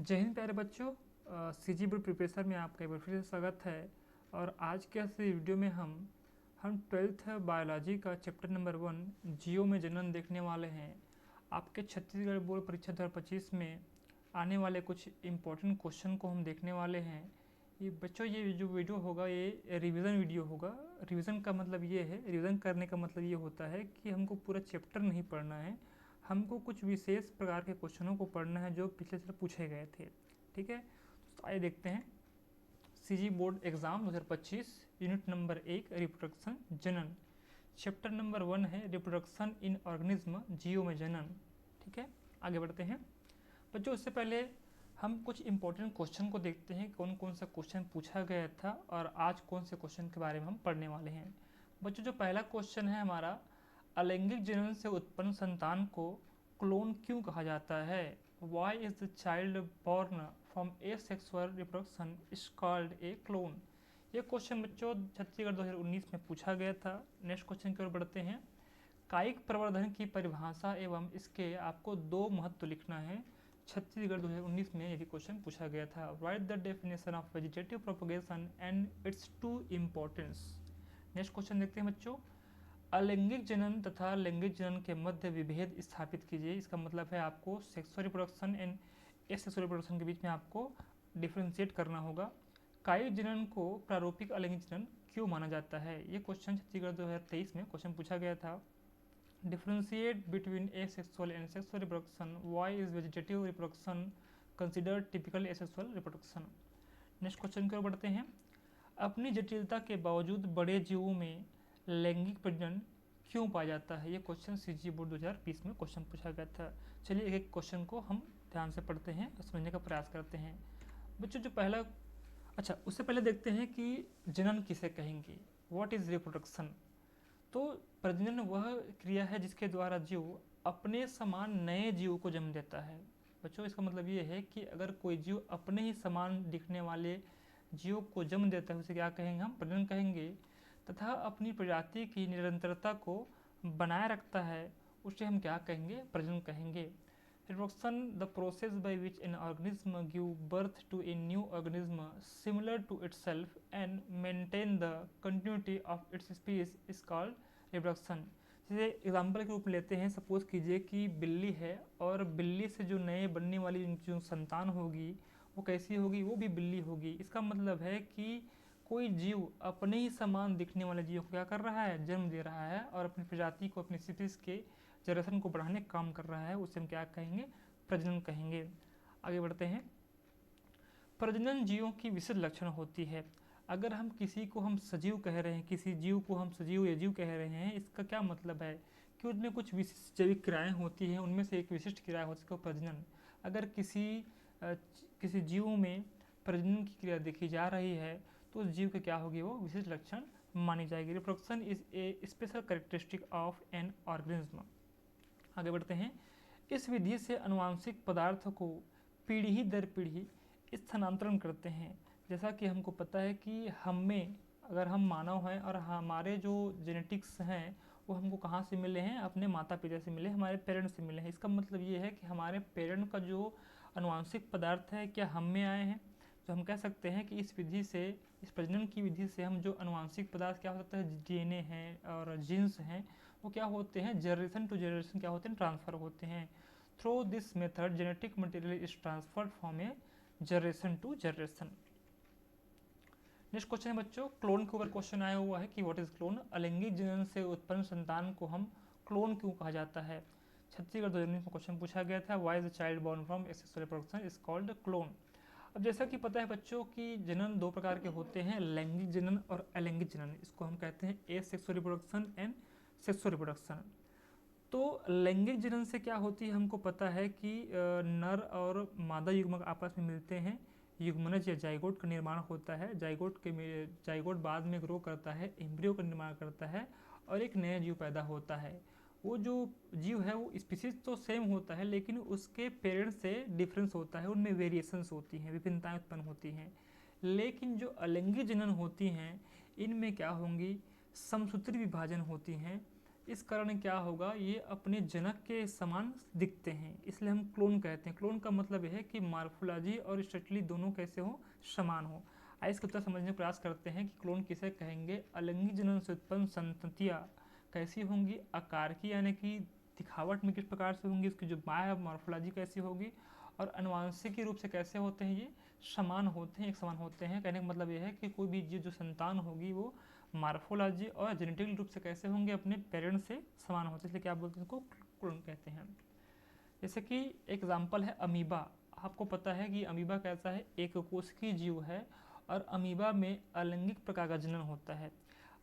जय हिंद प्यारे बच्चों। सीजी बोर्ड प्रिपरेशन में आपका एक बार फिर से स्वागत है। और आज के इस वीडियो में हम 12th बायोलॉजी का चैप्टर नंबर 1 जियो में जनन देखने वाले हैं। आपके छत्तीसगढ़ बोर्ड परीक्षा 2025 में आने वाले कुछ इम्पोर्टेंट क्वेश्चन को हम देखने वाले हैं। ये बच्चों, ये जो वीडियो होगा ये रिवीजन वीडियो होगा। रिवीजन का मतलब ये है, रिवीजन करने का मतलब ये होता है कि हमको पूरा चैप्टर नहीं पढ़ना है, हमको कुछ विशेष प्रकार के क्वेश्चनों को पढ़ना है जो पिछले साल पूछे गए थे। ठीक है, तो आइए देखते हैं। CG board exam 2025 unit number 1 reproduction जनन, चैप्टर नंबर 1 है रिप्रोडक्शन इन ऑर्गेनिज्म जियो में जनन। ठीक है, आगे बढ़ते हैं बच्चों। उससे पहले हम कुछ इंपॉर्टेंट क्वेश्चन को देखते हैं, कौन कौन सा क्वेश्चन पूछा गया था और आज कौन से क्वेश्चन के बारे में हम पढ़ने वाले हैं। बच्चों, जो पहला क्वेश्चन है हमारा, अलैंगिक जनन से उत्पन्न संतान को क्लोन क्यों कहा जाता है? Why is the child born from asexual reproduction is called a clone? ये क्वेश्चन बच्चों छत्तीसगढ़ 2019 में पूछा गया था। नेक्स्ट क्वेश्चन की ओर बढ़ते हैं। कायिक प्रवर्धन की परिभाषा एवं इसके आपको दो महत्व लिखना है। छत्तीसगढ़ 2019 में यही क्वेश्चन पूछा गया था। Write the definition of vegetative propagation and its two importance. Next question देखते हैं बच्चों। अलैंगिक जनन तथा लैंगिक जनन के मध्य विभेद स्थापित कीजिए। इसका मतलब है आपको sexual reproduction and asexual reproduction के बीच में आपको डिफ्रेंशिएट करना होगा। कायिक जनन को प्रारूपिक अलैंगिक जनन क्यों माना जाता है? ये क्वेश्चन छत्तीसगढ़ 2023 में क्वेश्चन पूछा गया था। Differentiate between asexual and sexual reproduction. Why is vegetative reproduction considered typical asexual reproduction? Next question की ओर बढ़ते हैं। अपनी जटिलता के बावजूद बड़े जीवों में लैंगिक प्रजनन क्यों पाया जाता है? ये क्वेश्चन सीजी बोर्ड 2020 में क्वेश्चन पूछा गया था। चलिए एक एक क्वेश्चन को हम ध्यान से पढ़ते हैं और समझने का प्रयास करते हैं। बच्चों, जो पहला, अच्छा उससे पहले देखते हैं कि जनन किसे कहेंगे। What is reproduction? तो प्रजनन वह क्रिया है जिसके द्वारा जीव अपने समान नए जीव को जन्म देता है। बच्चों, इसका मतलब ये है कि अगर कोई जीव अपने ही समान दिखने वाले जीव को जन्म देता है उसे क्या कहेंगे? हम प्रजनन कहेंगे। तथा अपनी प्रजाति की निरंतरता को बनाए रखता है उसे हम क्या कहेंगे? प्रजनन कहेंगे। Reproduction the process by which an organism give birth to a new organism similar to itself and maintain the continuity of its species is called reproduction. जैसे एग्जाम्पल के रूप में लेते हैं, सपोज कीजिए कि बिल्ली है और बिल्ली से जो नए बनने वाली जो संतान होगी वो कैसी होगी? वो भी बिल्ली होगी। इसका मतलब है कि कोई जीव अपने ही समान दिखने वाले जीव को क्या कर रहा है? जन्म दे रहा है और अपनी प्रजाति को, अपनी स्पीशीज के जनरेशन को बढ़ाने का काम कर रहा है। उसे हम क्या कहेंगे? प्रजनन कहेंगे। आगे बढ़ते हैं। प्रजनन जीवों की विशिष्ट लक्षण होती है। अगर हम किसी को हम सजीव कह रहे हैं, किसी जीव को हम सजीव या जीव कह रहे हैं, इसका क्या मतलब है कि उसमें कुछ विशिष्ट जैविक क्रियाएं होती हैं, उनमें से एक विशिष्ट क्रिया होती है प्रजनन। अगर किसी जीव में प्रजनन की क्रिया देखी जा रही है तो उस जीव के क्या होगी? वो विशिष्ट लक्षण मानी जाएगी। Reproduction is a special characteristic of an organism. आगे बढ़ते हैं। इस विधि से अनुवांशिक पदार्थ को पीढ़ी दर पीढ़ी स्थानांतरण करते हैं। जैसा कि हमको पता है कि हमें, अगर हम मानव हैं और हमारे जो जेनेटिक्स हैं वो हमको कहाँ से मिले हैं? अपने माता पिता से मिले, हमारे पेरेंट्स से मिले हैं। इसका मतलब ये है कि हमारे पेरेंट का जो अनुवांशिक पदार्थ है क्या हम में आए हैं? तो हम कह सकते हैं कि इस विधि से, इस प्रजनन की विधि से हम जो अनुवांशिक पदार्थ क्या हो सकता है? डीएनए हैं और जीन्स हैं, वो क्या होते हैं? जनरेशन टू जनरेशन क्या होते हैं? ट्रांसफ़र होते हैं। Through this method genetic material is transferred from a generation to generation. Next question है बच्चों, क्लोन के ऊपर क्वेश्चन आया हुआ है कि व्हाट इज क्लोन? अलैंगिक जनन से उत्पन्न संतान को हम क्लोन क्यों कहा जाता है? छत्तीसगढ़ 2019 में क्वेश्चन पूछा गया था। Why is the child born from asexual reproduction is called clone? अब जैसा कि पता है बच्चों कि जनन दो प्रकार के होते हैं, लैंगिक जनन और अलैंगिक जनन। इसको हम कहते हैं asexual reproduction and sexual reproduction. तो लैंगिक जनन से क्या होती है? हमको पता है कि नर और मादा युग्मक आपस में मिलते हैं, युग्मनज या जाइगोट का निर्माण होता है। जाइगोट बाद में ग्रो करता है, एम्ब्रियो का निर्माण करता है और एक नया जीव पैदा होता है। वो जो जीव है वो स्पीसीज तो सेम होता है लेकिन उसके पेरेंट्स से डिफरेंस होता है, उनमें वेरिएशंस होती हैं, विभिन्नताएं उत्पन्न होती हैं। लेकिन जो अलैंगिक जनन होती हैं इनमें क्या होंगी? समसूत्री विभाजन होती हैं, इस कारण क्या होगा, ये अपने जनक के समान दिखते हैं, इसलिए हम क्लोन कहते हैं। क्लोन का मतलब यह है कि मार्फोलॉजी और स्ट्रक्चरली दोनों कैसे हो, समान हो। आइए इसका उत्तर समझने का प्रयास करते हैं कि क्लोन किसे कहेंगे। अलैंगिक जनन से उत्पन्न संततियाँ कैसी होंगी, आकार की यानी कि दिखावट में किस प्रकार से होंगी, उसकी जो बाह्य मॉर्फोलॉजी कैसी होगी, और अनुवांशिक रूप से कैसे होते हैं, ये समान होते हैं, एक समान होते हैं। कहने का मतलब यह है कि कोई भी जो संतान होगी वो मार्फोलॉजी और जेनेटिकल रूप से कैसे होंगे, अपने पेरेंट्स से समान होते हैं, इसलिए क्या बोलते हैं, इसको क्लोन कहते हैं। जैसे कि एग्जाम्पल है अमीबा। आपको पता है कि अमीबा कैसा है, एक कोशिकीय जीव है और अमीबा में अलैंगिक प्रकार का जनन होता है।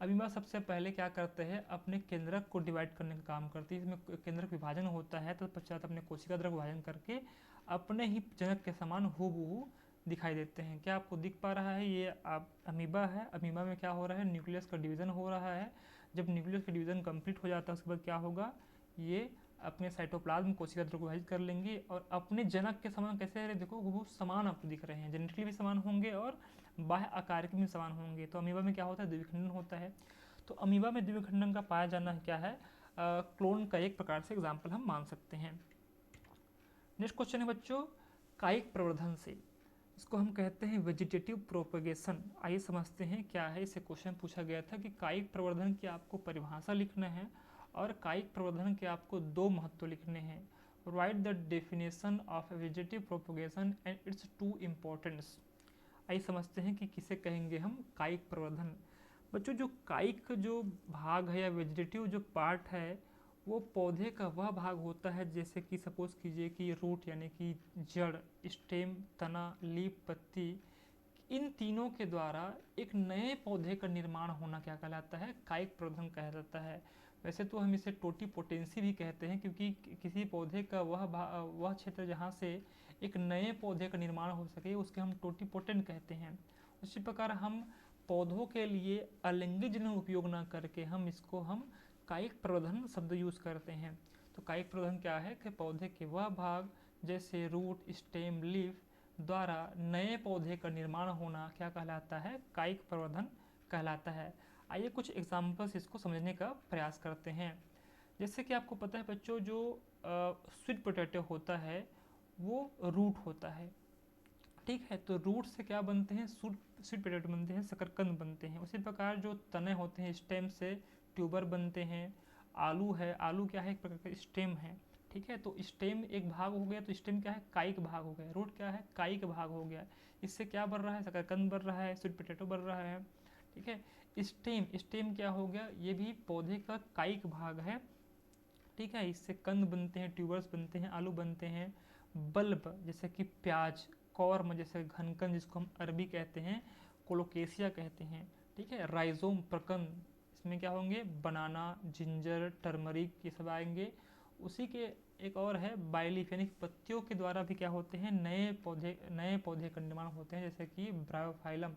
अमीबा सबसे पहले क्या करते हैं, अपने केंद्रक को डिवाइड करने का काम करती है। इसमें केंद्रक विभाजन होता है, तो पश्चात अपने कोशिका द्रव्य विभाजन करके अपने ही जनक के समान हूबहू दिखाई देते हैं। क्या आपको दिख पा रहा है, ये आप अमीबा है। अमीबा में क्या हो रहा है, न्यूक्लियस का डिवीज़न हो रहा है। जब न्यूक्लियस का डिवीज़न कंप्लीट हो जाता है उसके बाद क्या होगा, ये अपने साइटोप्लाज्म कोशिका द्रव्य को विभाजित कर लेंगे और अपने जनक के समान कैसे है, देखो वो समान आपको दिख रहे हैं, जेनेटिकली भी समान होंगे और बाह्य आकार के भी समान होंगे। तो अमीबा में क्या होता है, द्विखंडन होता है। तो अमीबा में द्विखंडन का पाया जाना क्या है, क्लोन का एक प्रकार से एग्जाम्पल हम मान सकते हैं। नेक्स्ट क्वेश्चन है बच्चों, कायिक प्रवर्धन से, इसको हम कहते हैं वेजिटेटिव प्रोपगेशन। आइए समझते हैं क्या है। इससे क्वेश्चन पूछा गया था कि कायिक प्रवर्धन की आपको परिभाषा लिखना है और कायिक प्रवर्धन के आपको दो महत्व लिखने हैं। Write the definition of vegetative propagation and its two importance. आइए समझते हैं कि किसे कहेंगे हम कायिक प्रवर्धन। बच्चों जो कायिक जो भाग है या वेजिटेटिव जो पार्ट है, वो पौधे का वह भाग होता है, जैसे कि सपोज कीजिए कि रूट यानी कि जड़, स्टेम, तना, लीफ, पत्ती, इन तीनों के द्वारा एक नए पौधे का निर्माण होना क्या कहलाता है, कायिक प्रवर्धन कहलाता है। वैसे तो हम इसे टोटीपोटेंसी भी कहते हैं, क्योंकि किसी पौधे का वह क्षेत्र जहाँ से एक नए पौधे का निर्माण हो सके उसके हम टोटीपोटेंट कहते हैं। उसी प्रकार हम पौधों के लिए अलैंगिक जनन उपयोग न करके हम कायिक प्रवर्धन शब्द यूज़ करते हैं। तो कायिक प्रवर्धन क्या है कि पौधे के वह भाग जैसे रूट, स्टेम, लीफ द्वारा नए पौधे का निर्माण होना क्या कहलाता है, कायिक प्रवर्धन कहलाता है। आइए कुछ एग्जाम्पल्स इसको समझने का प्रयास करते हैं। जैसे कि आपको पता है बच्चों, जो स्वीट पोटैटो होता है वो रूट होता है, ठीक है। तो रूट से क्या बनते हैं, स्वीट पोटैटो बनते हैं, शकरकंद बनते हैं। उसी प्रकार जो तने होते हैं, स्टेम से ट्यूबर बनते हैं। आलू है, आलू क्या है, एक प्रकार का स्टेम है, ठीक है। तो स्टेम एक भाग हो गया, तो स्टेम क्या है, कायिक भाग हो गया। रूट क्या है, कायिक भाग हो गया। इससे क्या बन रहा है, शकरकंद बन रहा है, स्वीट पोटैटो बन रहा है, ठीक है। स्टेम क्या हो गया, ये भी पौधे का कायिक भाग है, ठीक है। इससे कंद बनते हैं, ट्यूबर्स बनते हैं, आलू बनते हैं। बल्ब जैसे कि प्याज, कॉर्म जैसे घनकंद जिसको हम अरबी कहते हैं, कोलोकेशिया कहते हैं, ठीक है। राइजोम प्रकंद, इसमें क्या होंगे, बनाना, जिंजर, टर्मरिक, ये सब आएंगे। उसी के एक और है बायलीफ, यानी पत्तियों के द्वारा भी क्या होते हैं, नए पौधे का निर्माण होते हैं, जैसे कि ब्रायोफाइलम।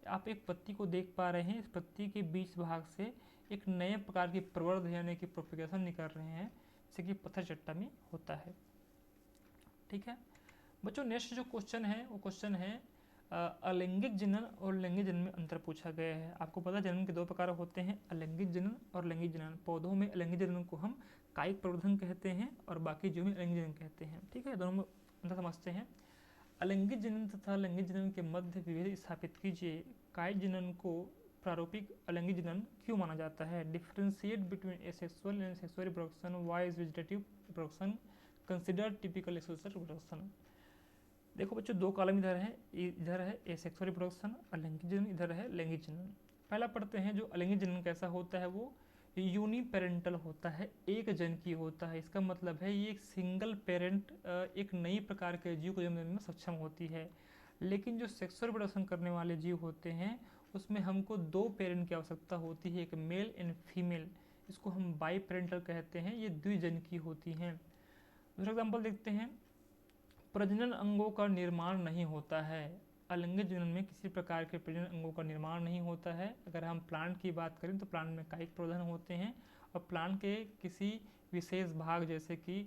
आप एक पत्ती को देख पा रहे हैं, इस पत्ती के बीच भाग से एक नए प्रकार की प्रवर्ध यानी कि प्रोपिगेशन निकल रहे हैं, जैसे कि पत्थर चट्टा में होता है, ठीक है। बच्चों नेक्स्ट जो क्वेश्चन है वो क्वेश्चन है अलैंगिक जनन और लैंगिक जनन में अंतर पूछा गया है। आपको पता है जनन के दो प्रकार होते हैं, अलैंगिक जनन और लैंगिक जनन। पौधों में अलैंगिक जनन को हम कायिक प्रवर्धन कहते हैं और बाकी जो में अलैंगिक जनन कहते हैं, ठीक है। दोनों में अंतर समझते हैं। अलैंगिक जनन तथा लैंगिक जनन के मध्य विभेद स्थापित कीजिए। कायिक जनन को प्रारूपिक अलैंगिक जनन क्यों माना जाता है। Differentiate between asexual and sexual reproduction, why is vegetative reproduction considered typical sexual reproduction. देखो बच्चों दो कॉलम इधर है एसेक्सुअल रिप्रोडक्शन, अलैंगिक जनन, इधर है लैंगिक जनन। पहला पढ़ते हैं, जो अलैंगिक जनन कैसा होता है, वो यूनिपेरेंटल होता है, एक जन की होता है। इसका मतलब है ये एक सिंगल पेरेंट एक नई प्रकार के जीव को जन्म देने में सक्षम होती है। लेकिन जो सेक्सुअल रिप्रोडक्शन करने वाले जीव होते हैं उसमें हमको दो पेरेंट की आवश्यकता होती है, एक मेल एंड फीमेल, इसको हम बाई पेरेंटल कहते हैं, ये द्विजन की होती हैं। दूसरा एग्जाम्पल देखते हैं, प्रजनन अंगों का निर्माण नहीं होता है। अलैंगिक जनन में किसी प्रकार के प्रजनन अंगों का निर्माण नहीं होता है। अगर हम प्लांट की बात करें तो प्लांट में कायिक प्रवर्धन होते हैं और प्लांट के किसी विशेष भाग जैसे कि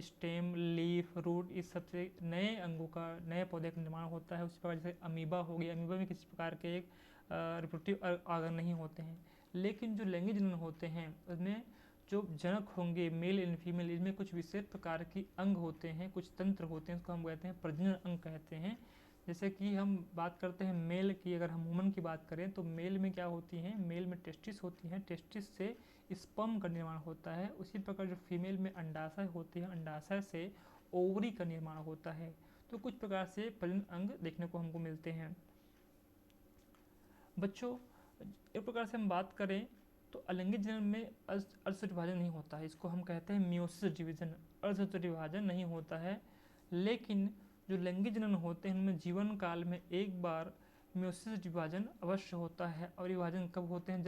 स्टेम, लीफ, रूट, इस सबसे नए अंगों का, नए पौधे का निर्माण होता है। उसी प्रकार जैसे अमीबा हो गई, अमीबा में किसी प्रकार के एक रिप्रोडक्टिव ऑर्गन नहीं होते हैं। लेकिन जो लैंगिक जनन होते हैं उसमें जो जनक होंगे मेल एंड फीमेल, इनमें कुछ विशेष प्रकार की अंग होते हैं, कुछ तंत्र होते हैं, उसको हम कहते हैं प्रजनन अंग कहते हैं। जैसे कि हम बात करते हैं मेल की, अगर हम वुमन की बात करें तो मेल में क्या होती हैं, मेल में टेस्टिस होती हैं, टेस्टिस से स्पर्म का निर्माण होता है। उसी प्रकार जो फीमेल में अंडाशय होती है, अंडाशय से ओवरी का निर्माण होता है। तो कुछ प्रकार से प्रजनन अंग देखने को हमको मिलते हैं। बच्चों, एक प्रकार से हम बात करें तो अलैंगिक जनन में अर्धसूत्र विभाजन नहीं होता है, इसको हम कहते हैं मियोसिस डिवीजन, अर्धसूत्र विभाजन नहीं होता है। लेकिन जो लैंगिक जनन होते हैं उनमें जीवन काल में एक बार मियोसिस विभाजन अवश्य होता है। और विभाजन कब होते हैं,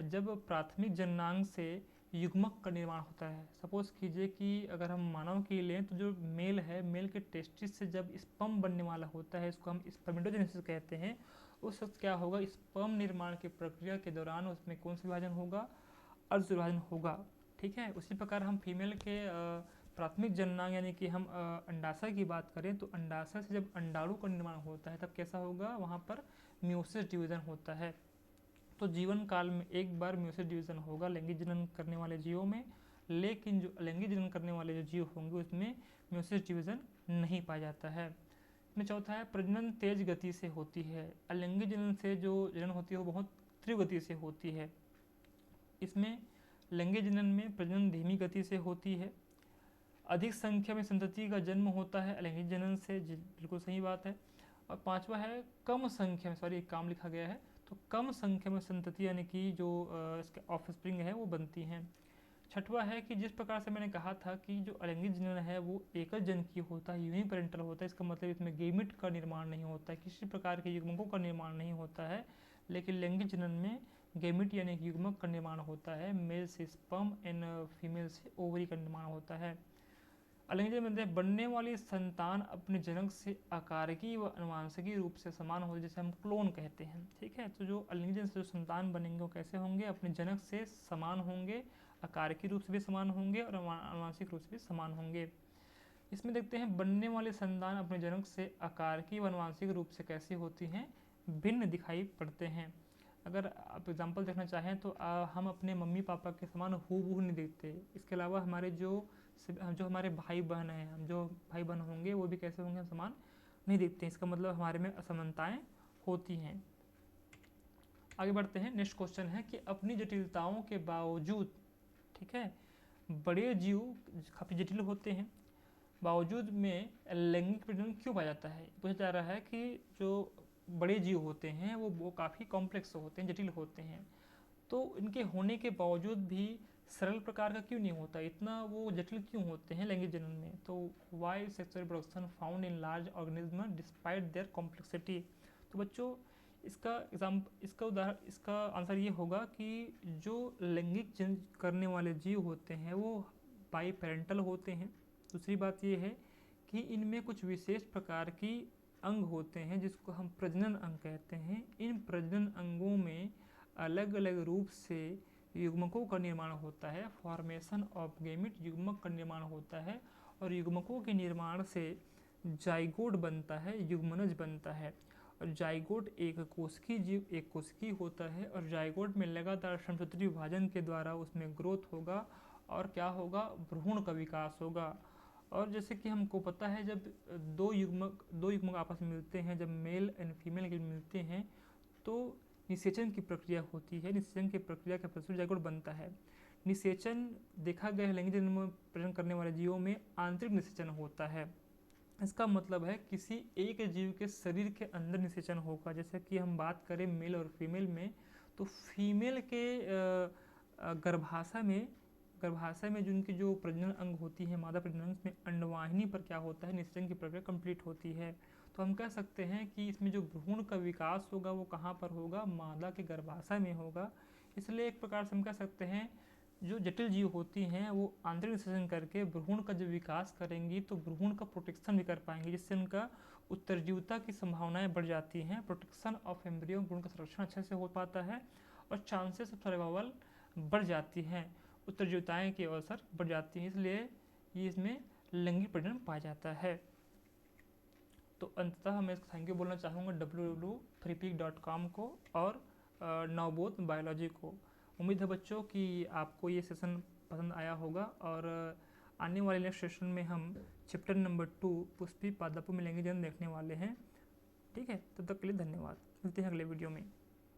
जब प्राथमिक जननांग से युग्मक का निर्माण होता है। सपोज कीजिए कि अगर हम मानव के लें तो जो मेल है, मेल के टेस्टिस से जब स्पर्म बनने वाला होता है, इसको हम स्पर्मेटोजेनेसिस कहते हैं। उस वक्त क्या होगा, स्पर्म निर्माण की प्रक्रिया के दौरान उसमें कौन सा विभाजन होगा, अर्ध विभाजन होगा। ठीक है। उसी प्रकार हम फीमेल के प्राथमिक जननांग यानी कि हम अंडाशय की बात करें तो अंडाशय से जब अंडाणु का निर्माण होता है तब कैसा होगा, वहाँ पर मियोसिस डिवीजन होता है। तो जीवन काल में एक बार मियोसिस डिवीजन होगा लैंगिक जनन करने वाले जीवों में, लेकिन जो अलैंगिक जनन करने वाले जो जीव होंगे उसमें मियोसिस डिवीजन नहीं पाया जाता है। इसमें चौथा है प्रजनन तेज गति से होती है। अलैंगिक जनन से जो जनन होती है वो बहुत तीव्र गति से होती है। इसमें लैंगिक जनन में प्रजनन धीमी गति से होती है। अधिक संख्या में संतति का जन्म होता है अलैंगिक जनन से, बिल्कुल सही बात है। और पांचवा है कम संख्या में, सॉरी काम लिखा गया है, तो कम संख्या में संतति यानी कि जो इसके ऑफस्प्रिंग है वो बनती हैं। छठवा है कि जिस प्रकार से मैंने कहा था कि जो अलैंगिक जनन है वो एकल जनकीय होता है, यूनिपेरेंटल होता है, इसका मतलब इसमें गेमिट का निर्माण नहीं होता है, किसी प्रकार के युग्मकों का निर्माण नहीं होता है। लेकिन लैंगिक जनन में गेमिट यानी युग्मक का निर्माण होता है, मेल से स्पर्म एंड फीमेल से ओवरी का निर्माण होता है। अलैंगिक जनन में बनने वाली संतान अपने जनक से आकारिकी व अनुवांशिकी रूप से समान होती है, जैसे हम क्लोन कहते हैं। ठीक है। तो जो अलैंगिक जनन से जो संतान बनेंगे वो कैसे होंगे, अपने जनक से समान होंगे, आकारिकी रूप से भी समान होंगे और अनुवांशिक रूप से भी समान होंगे। इसमें देखते हैं बनने वाले संतान अपने जनक से आकारिकी व अनुवांशिक रूप से कैसी होती हैं, भिन्न दिखाई पड़ते हैं। अगर आप एग्जाम्पल देखना चाहें तो हम अपने मम्मी पापा के समान हूबहू नहीं देखते। इसके अलावा हमारे जो हमारे भाई बहन हैं, हम जो भाई बहन होंगे वो भी कैसे होंगे, हम समान नहीं देखते। इसका मतलब हमारे में असमानताएं होती हैं। आगे बढ़ते हैं। नेक्स्ट क्वेश्चन है कि अपनी जटिलताओं के बावजूद, ठीक है, बड़े जीव काफ़ी जटिल होते हैं, बावजूद में लैंगिक प्रजनन क्यों पाया जाता है। पूछा जा रहा है कि जो बड़े जीव होते हैं वो काफ़ी कॉम्प्लेक्स होते हैं, जटिल होते हैं, तो इनके होने के बावजूद भी सरल प्रकार का क्यों नहीं होता, इतना वो जटिल क्यों होते हैं लैंगिक जनन में। तो why sexual reproduction found in large organism despite their complexity. तो बच्चों इसका आंसर ये होगा कि जो लैंगिक जनन करने वाले जीव होते हैं वो बाई पेरेंटल होते हैं। दूसरी बात ये है कि इनमें कुछ विशेष प्रकार की अंग होते हैं जिसको हम प्रजनन अंग कहते हैं। इन प्रजनन अंगों में अलग अलग रूप से युग्मकों का निर्माण होता है, फॉर्मेशन ऑफ गैमेट, युग्मक का निर्माण होता है, और युग्मकों के निर्माण से जाइगोट बनता है, युग्मनज बनता है। और जाइगोट एक कोशिकीय जीव एक कोशिकीय होता है, और जाइगोट में लगातार समसूत्री विभाजन के द्वारा उसमें ग्रोथ होगा और क्या होगा, भ्रूण का विकास होगा। और जैसे कि हमको पता है जब दो युग्मक आपस में मिलते हैं, जब मेल एंड फीमेल के मिलते हैं तो निषेचन की प्रक्रिया होती है, निषेचन की प्रक्रिया के फलस्वरूप जाइगोट बनता है। निषेचन देखा गया है लैंगिक जनन में प्रजनन करने वाले जीवों में आंतरिक निषेचन होता है। इसका मतलब है किसी एक जीव के शरीर के अंदर निषेचन होगा। जैसे कि हम बात करें मेल और फीमेल में, तो फीमेल के गर्भाशय में जिनकी जो प्रजनन अंग होती है, मादा प्रजनन, में अंडवाहिनी पर क्या होता है, निषेचन की प्रक्रिया कंप्लीट होती है। तो हम कह सकते हैं कि इसमें जो भ्रूण का विकास होगा वो कहाँ पर होगा, मादा के गर्भाशय में होगा। इसलिए एक प्रकार से हम कह सकते हैं जो जटिल जीव होती हैं वो आंतरिक निषेचन करके भ्रूण का जब विकास करेंगी तो भ्रूण का प्रोटेक्शन भी कर पाएंगी, जिससे उनका उत्तरजीविता की संभावनाएं बढ़ जाती हैं। प्रोटेक्शन ऑफ एम्ब्रियो, भ्रूण का संरक्षण अच्छे से हो पाता है और चांसेस ऑफ सर्वाइवल बढ़ जाती हैं, उत्तरजीविताएं के अवसर बढ़ जाती हैं। इसलिए ये इसमें लैंगिक प्रजनन पाया जाता है। तो अंततः मैं थैंक यू बोलना चाहूँगा www.freepeak.com को और नवबोध बायोलॉजी को। उम्मीद है बच्चों कि आपको ये सेशन पसंद आया होगा और आने वाले नेक्स्ट सेशन में हम चैप्टर नंबर 2 पुष्पी पादपों में लैंगिक जनन देखने वाले हैं। ठीक है, तब तक के लिए धन्यवाद। मिलते हैं अगले वीडियो में।